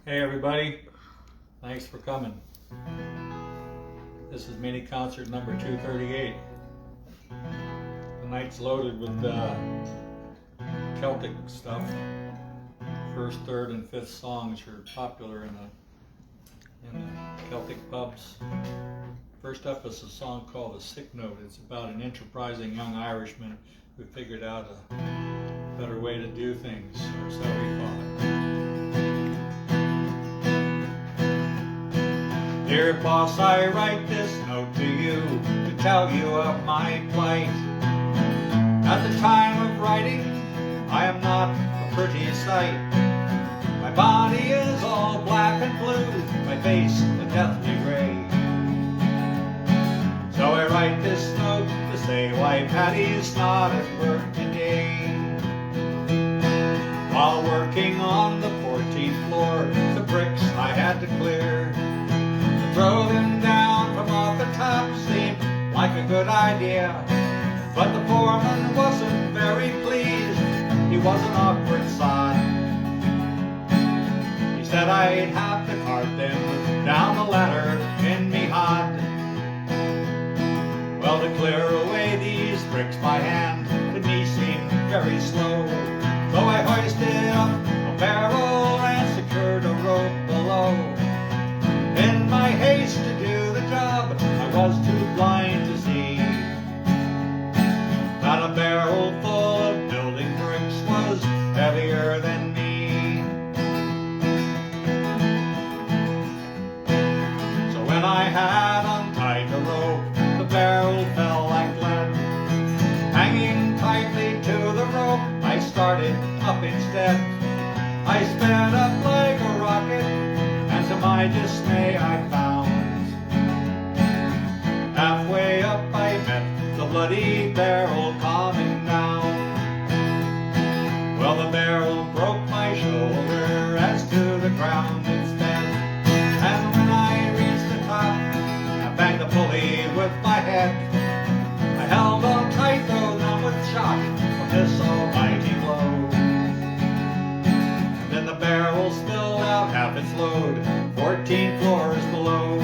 Hey everybody, thanks for coming. This is mini concert number 238. The night's loaded with Celtic stuff. First, third, and fifth songs are popular in the Celtic pubs. First up is a song called "The Sick Note." It's about an enterprising young Irishman who figured out a better way to do things, or so he thought. Dear boss, I write this note to you to tell you of my plight. At the time of writing, I am not a pretty sight. My body is all black and blue, my face a deathly gray. So I write this note to say why Paddy's not at work today. While working on the 14th floor, the bricks I had to clear. Throw them down from off the top seemed like a good idea, but the foreman wasn't very pleased. He was an awkward sod. He said I'd have to cart them down the ladder in me hod. Well, to clear away these bricks by hand to me seemed very slow, so I hoisted up a barrel and secured a rope below. In my haste to do the job, I was too blind to see that a barrel full of building bricks was heavier than me. So when I had untied the rope, the barrel fell like lead. Hanging tightly to the rope, I started up instead. I sped up like a rocket, and to my dismay I found halfway up I met the bloody barrel coming down. Well, the barrel broke my shoulder as to the ground it sped, and when I reached the top, I banged the pulley with my head. I held on tight though numb with shock from this almighty blow. Then the barrel spilled out half its load, 14 floors below.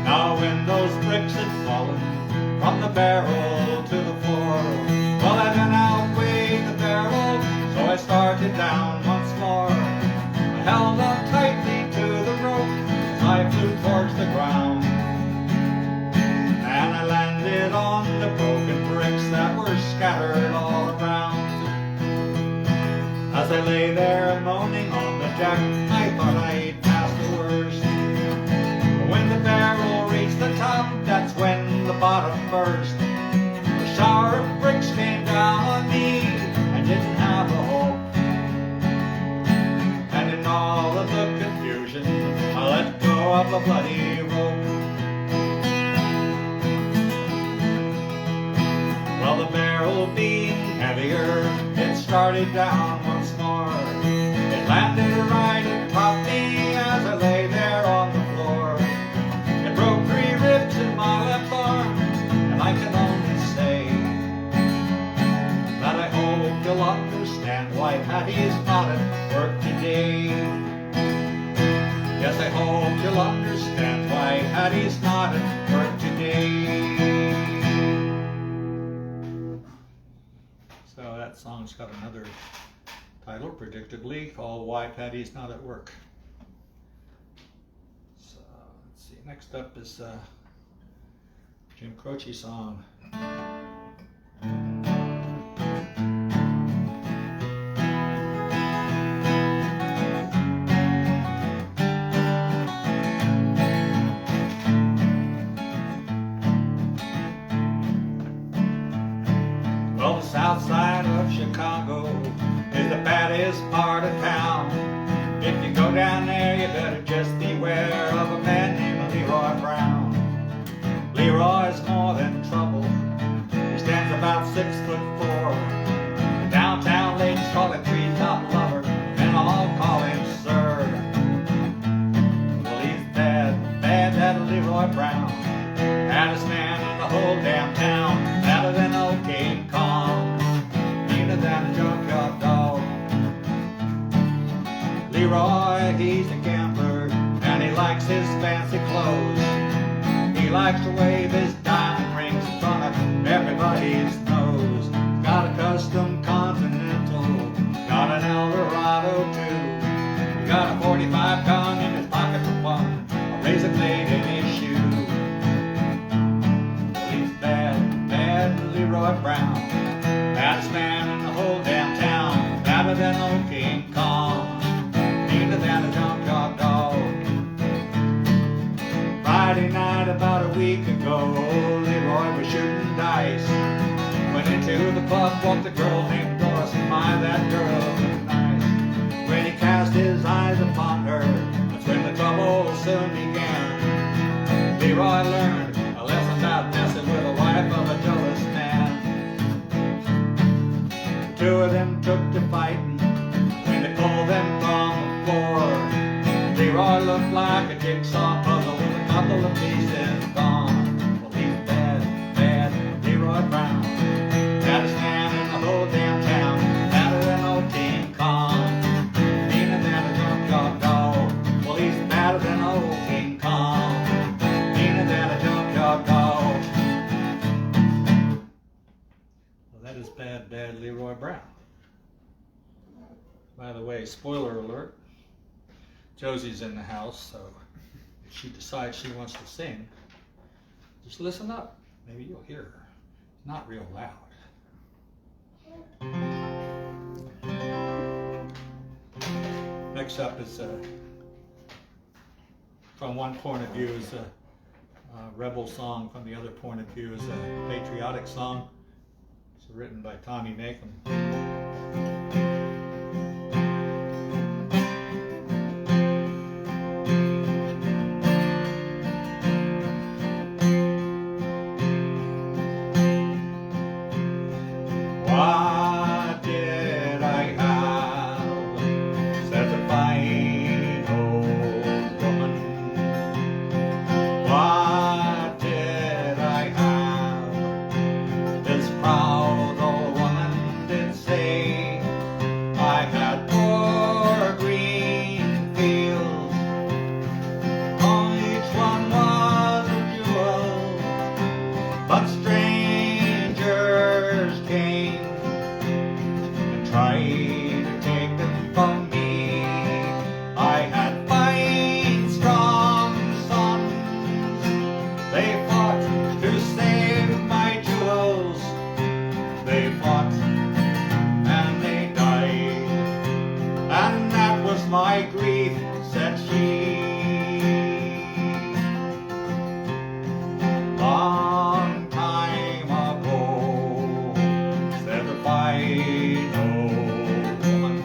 Now when those bricks had fallen from the barrel to the floor, well, I then outweighed the barrel, so I started down once more. I held on tightly to the rope as I flew towards the ground, and I landed on the broken bricks that were scattered all around. As I lay there moaning on the deck, I thought I'd passed the worst. But when the barrel reached the top, that's when the bottom burst. A shower of bricks came down on me, I didn't have a hope. And in all of the confusion, I let go of the bloody rope. Well, the barrel being heavier, it started down once more. It landed right atop me as I lay there on the floor. It broke 3 ribs in my left arm, and I can only say that I hope you'll understand why Paddy's not at work today. Yes, I hope you'll understand why Paddy's not at work today. So that song's got another title, predictably, called "Why Paddy's Not at Work." So let's see. Next up is Jim Croce song. Well, the south side of Chicago is the baddest part of town. If you go down there, you better just beware of a man named LeRoy Brown. LeRoy's more than trouble. He stands about 6'4". Downtown ladies call him treetop lover, and all call him sir. Well, he's bad, bad, that LeRoy Brown. Baddest man in the whole damn town, badder than old King Kong, meaner than a junkyard dog. week ago, Leroy was shooting dice. Went into the pub, walked a girl named Doris, and my, that girl looked nice. When he cast his eyes upon her, that's when the trouble soon began. Leroy learned a lesson about messing with the wife of a jealous man. The two of them took to fighting when they pulled them from the floor. Leroy looked like a jigsaw puzzle with a couple of pieces gone. Well, he's bad, bad Leroy Brown. Baddest man in the whole damn town, badder than old King Kong, meaner than a junkyard dog. Well, he's badder than old King Kong, meaner than a junkyard dog. Well, that is bad, bad Leroy Brown. By the way, spoiler alert, Josie's in the house, so if she decides she wants to sing, just listen up. Maybe you'll hear her. It's not real loud. Next up is, from one point of view, is a rebel song. From the other point of view is a patriotic song. It's written by Tommy Macon. What did I have? Said the fine old woman. What did I have? This proud old woman did say I had 4 green fields. On each one was a jewel, but strangers came and tried to take them from me. I had 5 strong sons. They fought to save my jewels. They fought and they died, and that was my grief, said she. Long time ago, said the fine old woman.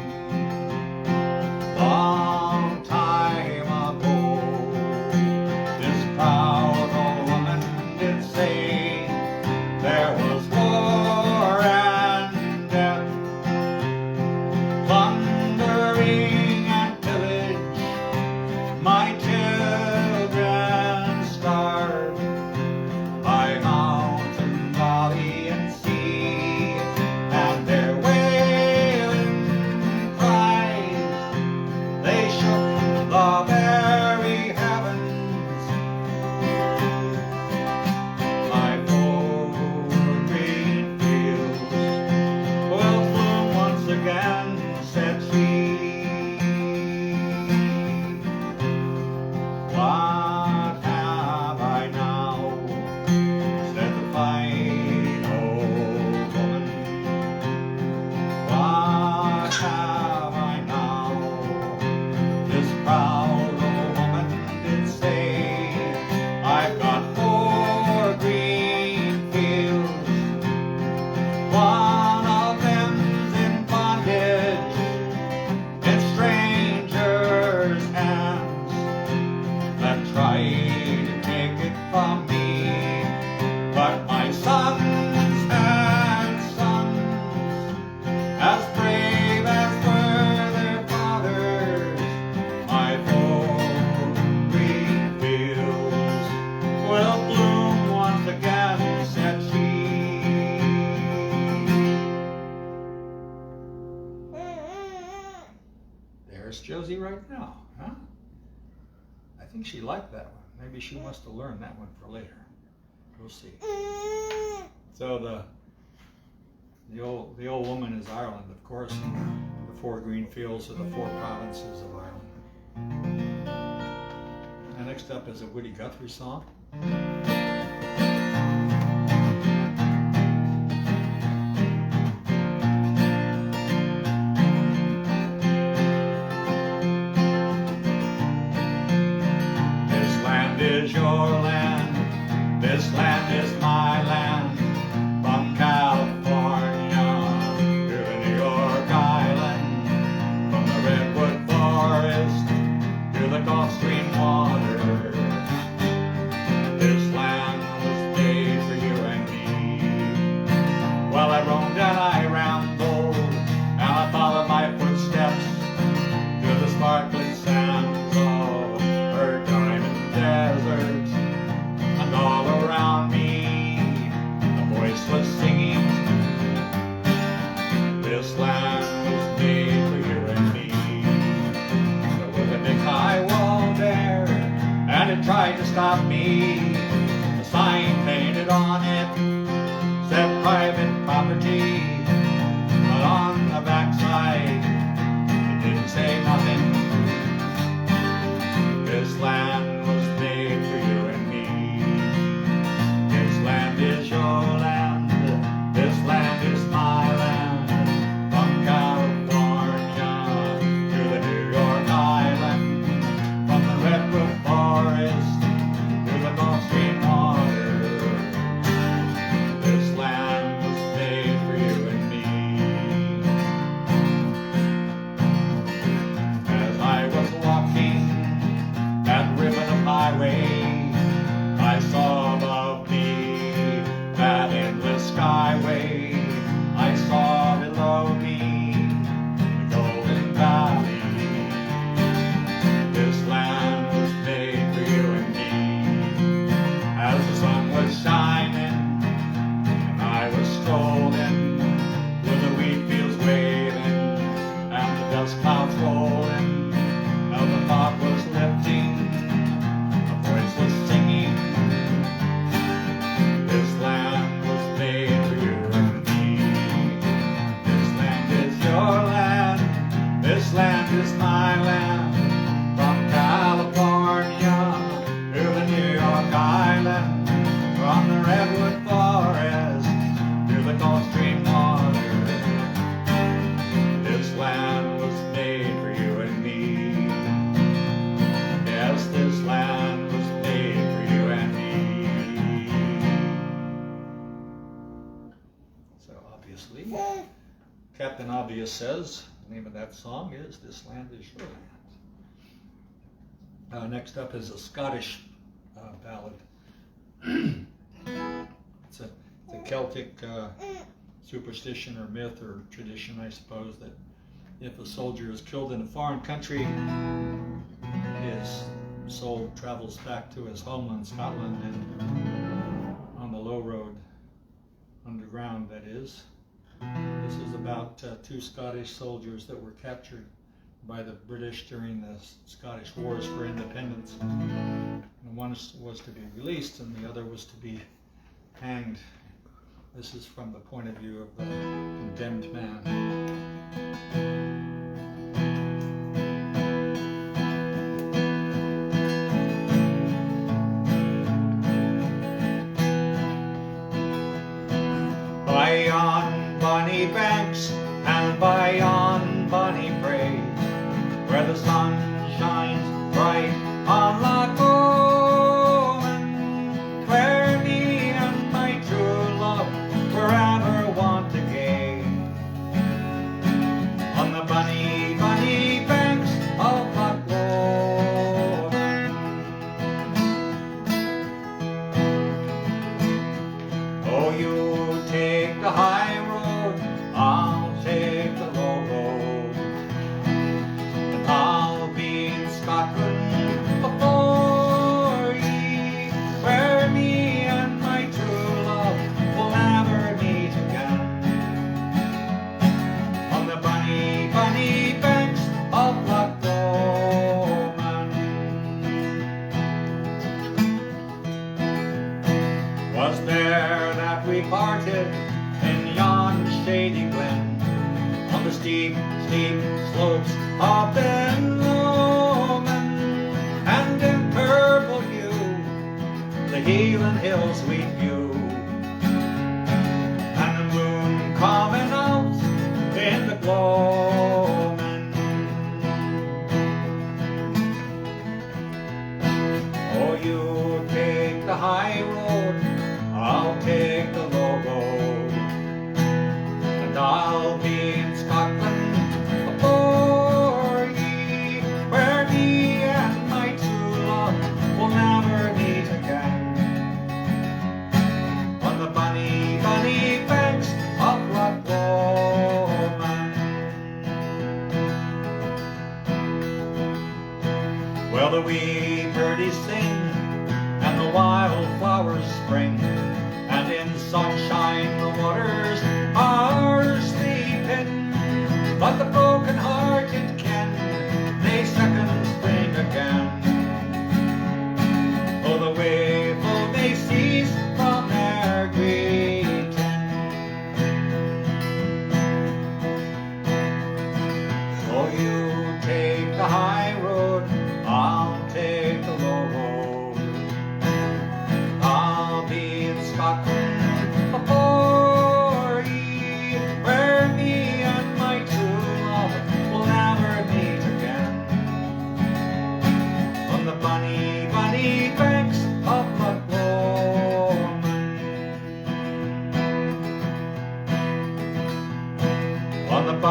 Long time ago, this proud old woman did say there was war and death, plundering and pillage. My children starved by mountain, valley, and sea, and their wailing cries, they shook the very heavens. My 4 green fields will bloom once again, said she. What have I now? Said the fine old woman. What have I now? This proud old woman did say I've got 4 green fields. One of them's in bondage in strangers' hands that try to take it from me. But my sons and sons, as brave as were their fathers, my 4 green fields will bloom once again, said she. There's Josie right now, huh? I think she liked that one. Maybe she wants to learn that one for later. We'll see. So the old woman is Ireland, of course. The 4 green fields are the 4 provinces of Ireland. And next up is a Woody Guthrie song. This land is your land. on it said private property, but on the backside it didn't say nothing. This land was made for you and me. This land is your land. This land is my land. From California to the New York Island, from the redwood forest to the Gulf Stream water. This land was made for you and me. As I was walking that ribbon of highway, I saw above me that endless skyway. I saw below me the golden valley. This land was made for you and me. As the sun was shining and I was strolling, with the wheat fields waving and the dust clouds rolling, now the fog was lifting, a voice was singing. This land was made for you and me. This land is your land. This land is my land. From California to the New York Island, from the redwood forest to the Gulf Stream water. This land was made for you and me. Yes, this land was made for you and me. So obviously, Captain Obvious says the name of that song is This Land Is Your Land. Next up is a Scottish ballad. It's a Celtic superstition or myth or tradition, I suppose, that if a soldier is killed in a foreign country, his soul travels back to his homeland, Scotland, and on the low road, underground that is. This is about two Scottish soldiers that were captured by the British during the Scottish Wars for Independence. And one was to be released and the other was to be hanged. This is from the point of view of the condemned man. By yon bonny banks and by yon bonny brae, where the sun shines bright on Loch Lomon, where me and my true love forever want to gain. On the bonny, bonny banks of Loch Lomon. Oh, you take the high road, I'll take the low road, and I'll be in Scotland before ye, where me and my true love will never meet again. On the bonny, bonny banks of Loch Lomon. Was there that we parted in yon shady glen, on the steep, steep slopes of Ben Lomond, and in purple hue the Heelan hills we view, and the moon coming out in the gloaming. Oh, you take the high road, I'll take the low road, and I'll be in Scotland before ye, where me and my true love will never meet again. On the bonny, bonny banks of Loch Lomon. Well, the wee birdies sing and the wildflowers spring, and in sunshine the waters are sleeping, but the broken-hearted ken they second spring again. Oh, the wavefull may cease from their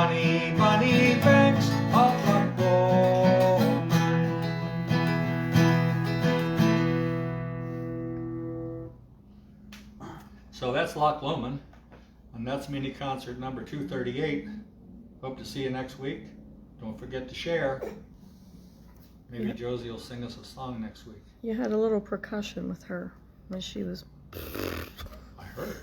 bunny, bunny banks of Loch Lomon. So that's Loch Lomon, and that's mini concert number 238. Hope to see you next week. Don't forget to share. Maybe Yeah. Josie will sing us a song next week. You had a little percussion with her when she was. I heard.